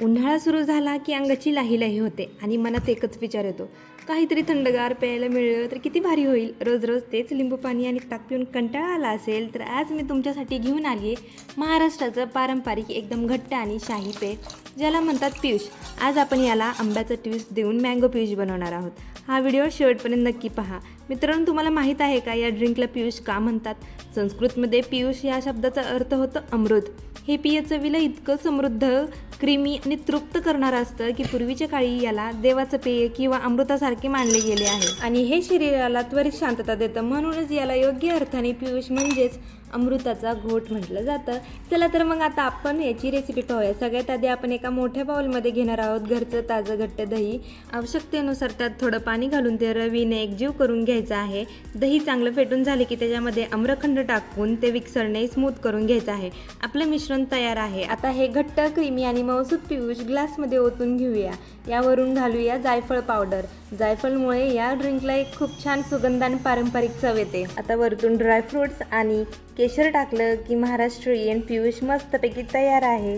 उन्हाळा सुरू झाला की अंगाची लाही होते आणि मनात एकच विचार येतो, काहीतरी थंडगार प्यायला मिळलं तर किती भारी होईल. रोज रोज तेच लिंबू पाणी आणि ताक पिऊन कंटाळा आला असेल तर आज मी तुमच्यासाठी घेऊन आली आहे महाराष्ट्राचं पारंपरिक एकदम घट्ट आणि शाही पेय, ज्याला म्हणतात पियुष. आज आपण याला आंब्याचा ट्विस्ट देऊन मँगो पियुष बनवणार आहोत. हा व्हिडिओ शेवटपर्यंत नक्की पहा. मित्रांनो, तुम्हाला माहीत आहे का या ड्रिंकला पियुष का म्हणतात? संस्कृतमध्ये पियुष या शब्दाचा अर्थ होतो अमृत. हे पेय चवीला इतकं समृद्ध, क्रीमी आणि तृप्त करणारं असतं की पूर्वीच्या काळी याला देवाचं पेय किंवा अमृतासारखे मानले गेले आहे. आणि हे शरीराला त्वरित शांतता देतं, म्हणूनच याला योग्य अर्थाने पियुष म्हणजेच अमृताचा घोट म्हटलं जातं. चला तर मग आता आपण याची रेसिपी पाहूया. सगळ्यात आधी आपण एका मोठ्या बाउलमध्ये घेणार आहोत घरचं ताजं घट्ट दही. आवश्यकतेनुसार त्यात थोडं पाणी घालून ते रवीने एकजीव करून घ्यायचं आहे. दही चांगलं फेटून झाले की त्याच्यामध्ये आम्रखंड टाकून ते मिक्सरने स्मूथ करून घ्यायचं आहे. आपलं मिश्रण तयार आहे. आता हे घट्ट, क्रीमी आणि मऊसूत पियुष ग्लासमध्ये ओतून घेऊया. यावरून घालूया जायफळ पावडर. जायफळमुळे या ड्रिंकला एक खूप छान सुगंध आणि पारंपरिक चव येते. आता वरतून ड्रायफ्रुट्स आणि केशर टाकलं की महाराष्ट्रीयन पियुष मस्तपैकी तयार आहे.